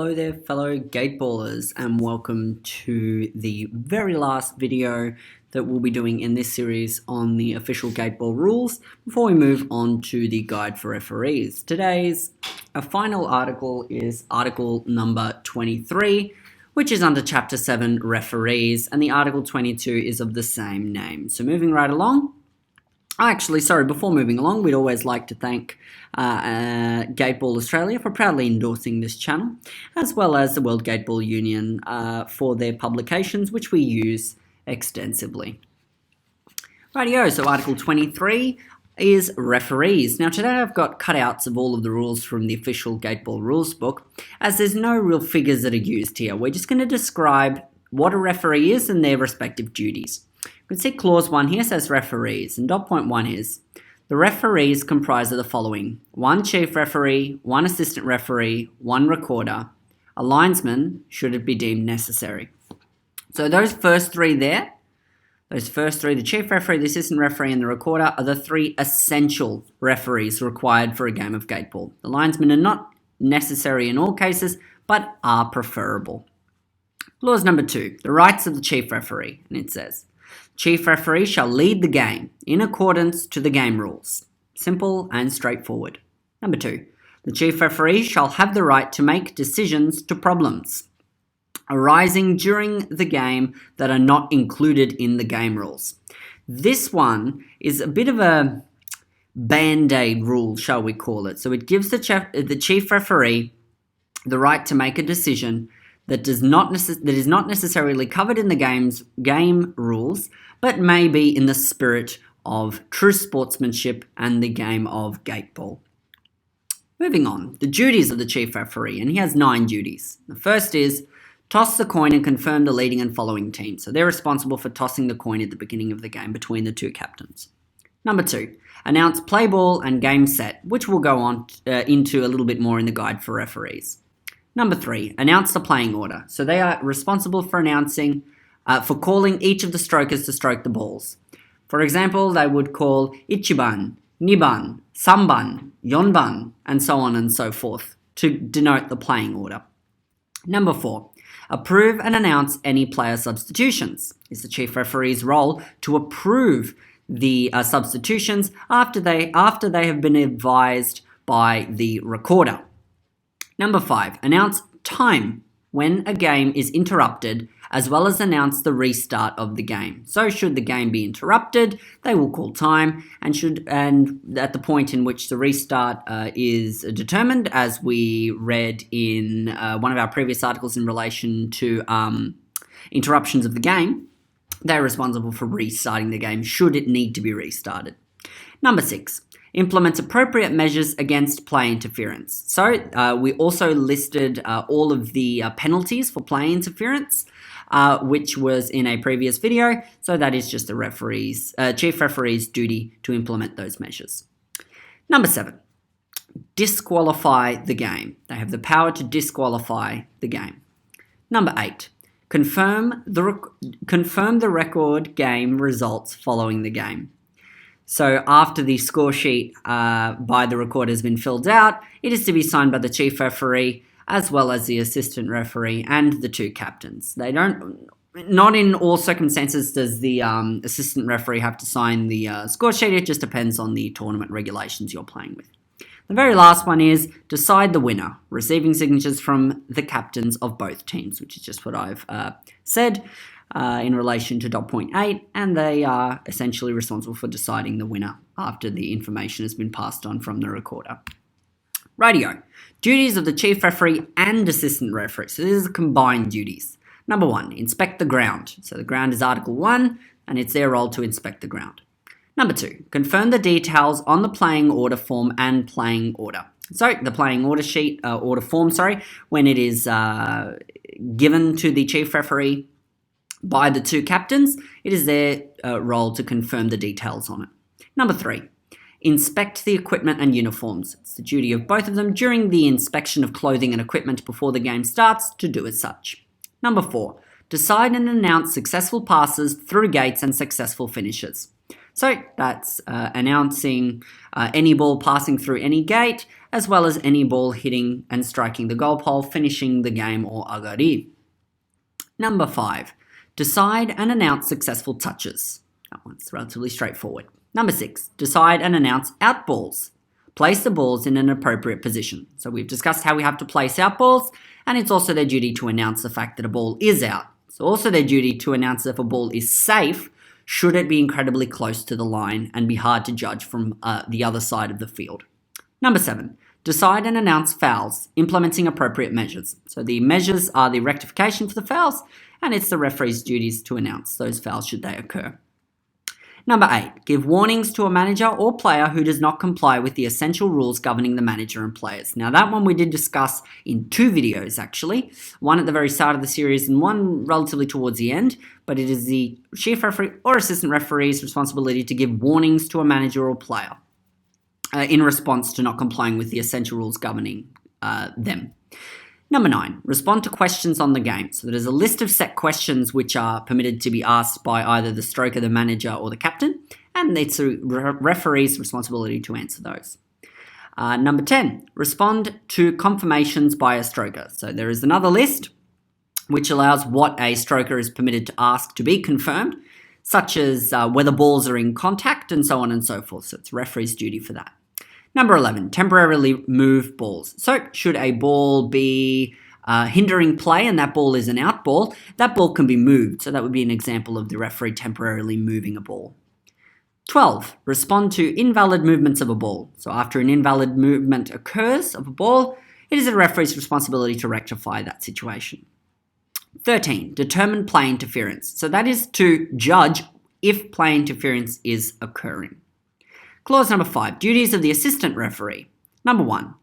Hello there fellow Gateballers, and welcome to the very last video that we'll be doing in this series on the official Gateball rules before we move on to the guide for referees. Today's final article is article number 23, which is under chapter 7 referees, and the article 22 is of the same name. So moving right along. Before moving along, we'd always like to thank Gateball Australia for proudly endorsing this channel, as well as the World Gateball Union for their publications, which we use extensively. Rightio, so Article 23 is referees. Now today I've got cutouts of all of the rules from the official Gateball rules book, as there's no real figures that are used here. We're just going to describe what a referee is and their respective duties. You can see clause 1 here says referees, and dot point 1 is the referees comprise of the following: 1 chief referee, 1 assistant referee, 1 recorder, a linesman should it be deemed necessary. So those first three there, the chief referee, the assistant referee and the recorder, are the 3 essential referees required for a game of Gateball. The linesmen are not necessary in all cases, but are preferable. Clause number 2, the rights of the chief referee, and it says, chief referee shall lead the game in accordance to the game rules. Simple and straightforward. Number 2, the chief referee shall have the right to make decisions to problems arising during the game that are not included in the game rules. This one is a bit of a band-aid rule, shall we call it. So it gives the chief referee the right to make a decision that is not necessarily covered in the game rules, but may be in the spirit of true sportsmanship and the game of Gateball. Moving on, the duties of the chief referee, and he has 9 duties. The first is toss the coin and confirm the leading and following team. So they're responsible for tossing the coin at the beginning of the game between the 2 captains. Number 2, announce play ball and game set, which we'll go on into a little bit more in the guide for referees. Number 3, announce the playing order. So they are responsible for announcing, for calling each of the strokers to stroke the balls. For example, they would call Ichiban, Niban, Samban, Yonban, and so on and so forth to denote the playing order. Number 4, approve and announce any player substitutions. It's the chief referee's role to approve the substitutions after they have been advised by the recorder. Number 5, announce time when a game is interrupted, as well as announce the restart of the game. So should the game be interrupted, they will call time, and at the point in which the restart is determined, as we read in one of our previous articles in relation to interruptions of the game, they're responsible for restarting the game should it need to be restarted. Number 6, implements appropriate measures against play interference. So we also listed all of the penalties for play interference, which was in a previous video. So that is just the chief referee's duty to implement those measures. Number 7, disqualify the game. They have the power to disqualify the game. Number 8, confirm the record game results following the game. So after the score sheet by the recorder has been filled out, it is to be signed by the chief referee as well as the assistant referee and the 2 captains. Not in all circumstances does the assistant referee have to sign the score sheet. It just depends on the tournament regulations you're playing with. The very last one is decide the winner, receiving signatures from the captains of both teams, which is just what I've said in relation to dot point 8, and they are essentially responsible for deciding the winner after the information has been passed on from the recorder. Rightio. Duties of the chief referee and assistant referee. So these are combined duties. Number 1, inspect the ground. So the ground is Article 1, and it's their role to inspect the ground. Number 2, confirm the details on the playing order form and playing order. So the playing order sheet, when it is given to the chief referee by the 2 captains, it is their role to confirm the details on it. Number 3, inspect the equipment and uniforms. It's the duty of both of them during the inspection of clothing and equipment before the game starts to do as such. Number 4, decide and announce successful passes through gates and successful finishes. So that's announcing any ball passing through any gate, as well as any ball hitting and striking the goal pole, finishing the game or agari. Number 5, decide and announce successful touches. That one's relatively straightforward. Number 6, decide and announce out balls. Place the balls in an appropriate position. So we've discussed how we have to place out balls, and it's also their duty to announce the fact that a ball is out. It's also their duty to announce if a ball is safe, should it be incredibly close to the line and be hard to judge from the other side of the field. Number 7, decide and announce fouls, implementing appropriate measures. So the measures are the rectification for the fouls, and it's the referee's duties to announce those fouls should they occur. Number 8, give warnings to a manager or player who does not comply with the essential rules governing the manager and players. Now that one we did discuss in 2 videos actually, one at the very start of the series and one relatively towards the end, but it is the chief referee or assistant referee's responsibility to give warnings to a manager or player in response to not complying with the essential rules governing them. Number 9, respond to questions on the game. So there's a list of set questions which are permitted to be asked by either the stroker, the manager, or the captain, and it's the referee's responsibility to answer those. Number 10, respond to confirmations by a stroker. So there is another list which allows what a stroker is permitted to ask to be confirmed, such as whether balls are in contact and so on and so forth. So it's referee's duty for that. Number 11, temporarily move balls. So should a ball be hindering play and that ball is an out ball, that ball can be moved. So that would be an example of the referee temporarily moving a ball. 12, respond to invalid movements of a ball. So after an invalid movement occurs of a ball, it is the referee's responsibility to rectify that situation. 13, determine play interference. So that is to judge if play interference is occurring. Clause number 5, duties of the assistant referee. Number 1,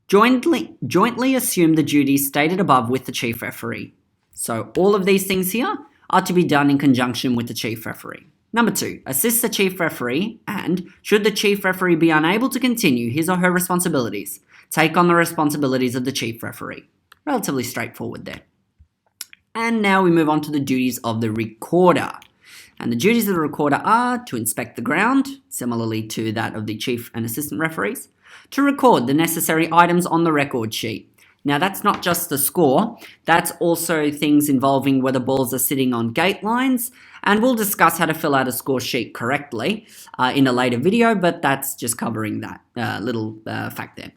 jointly assume the duties stated above with the chief referee. So all of these things here are to be done in conjunction with the chief referee. Number 2, assist the chief referee and, should the chief referee be unable to continue his or her responsibilities, take on the responsibilities of the chief referee. Relatively straightforward there. And now we move on to the duties of the recorder. And the duties of the recorder are to inspect the ground, similarly to that of the chief and assistant referees, to record the necessary items on the record sheet. Now that's not just the score, that's also things involving whether balls are sitting on gate lines, and we'll discuss how to fill out a score sheet correctly in a later video, but that's just covering that little fact there.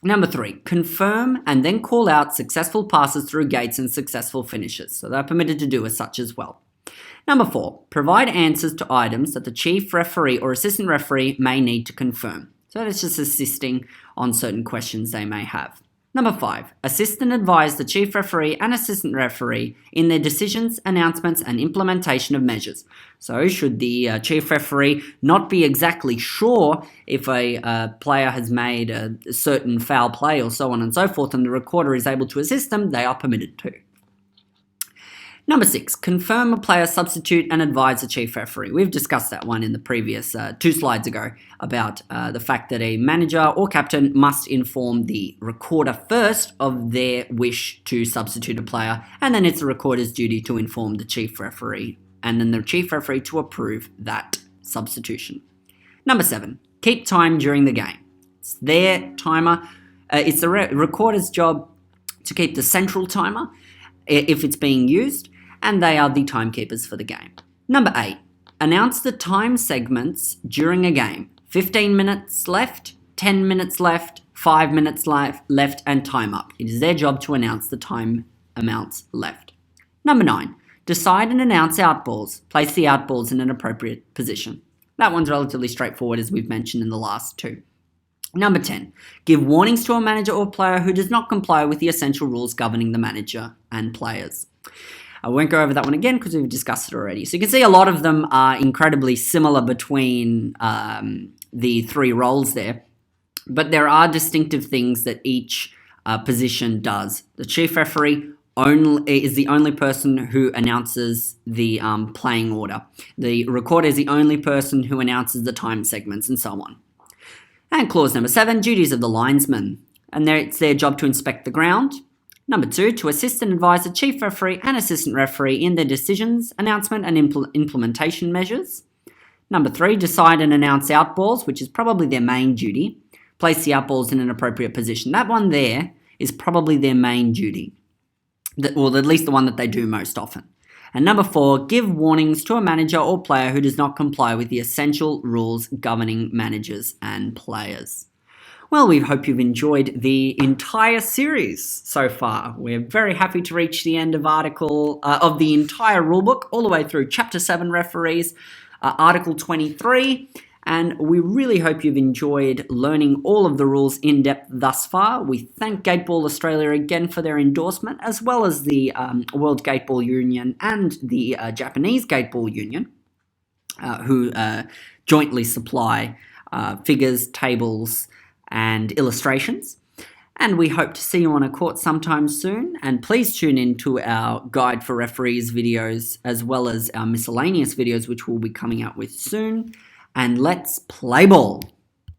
Number 3, confirm and then call out successful passes through gates and successful finishes. So they're permitted to do as such as well. Number 4, provide answers to items that the chief referee or assistant referee may need to confirm. So that's just assisting on certain questions they may have. Number 5, assist and advise the chief referee and assistant referee in their decisions, announcements, and implementation of measures. So should the chief referee not be exactly sure if a player has made a certain foul play or so on and so forth, and the recorder is able to assist them, they are permitted to. Number 6, confirm a player substitute and advise the chief referee. We've discussed that one in the previous 2 slides ago about the fact that a manager or captain must inform the recorder first of their wish to substitute a player, and then it's the recorder's duty to inform the chief referee, and then the chief referee to approve that substitution. Number 7, keep time during the game. It's their timer. It's the recorder's job to keep the central timer if it's being used, and they are the timekeepers for the game. Number 8, announce the time segments during a game. 15 minutes left, 10 minutes left, 5 minutes left, and time up. It is their job to announce the time amounts left. Number 9, decide and announce outballs. Place the outballs in an appropriate position. That one's relatively straightforward, as we've mentioned in the last 2. Number 10, give warnings to a manager or player who does not comply with the essential rules governing the manager and players. I won't go over that one again because we've discussed it already. So you can see a lot of them are incredibly similar between the 3 roles there, but there are distinctive things that each position does. The chief referee is the only person who announces the playing order. The recorder is the only person who announces the time segments and so on. And clause number 7, duties of the linesman. And it's their job to inspect the ground. Number 2, to assist and advise the chief referee and assistant referee in their decisions, announcement, and implementation measures. Number 3, decide and announce outballs, which is probably their main duty. Place the outballs in an appropriate position. That one there is probably their main duty, or at least the one that they do most often. And number 4, give warnings to a manager or player who does not comply with the essential rules governing managers and players. Well, we hope you've enjoyed the entire series so far. We're very happy to reach the end of of the entire rulebook, all the way through Chapter 7 referees, Article 23, and we really hope you've enjoyed learning all of the rules in depth thus far. We thank Gateball Australia again for their endorsement, as well as the World Gateball Union and the Japanese Gateball Union, who jointly supply figures, tables, and illustrations. And we hope to see you on a court sometime soon. And please tune in to our Guide for Referees videos, as well as our miscellaneous videos, which we'll be coming out with soon. And let's play ball.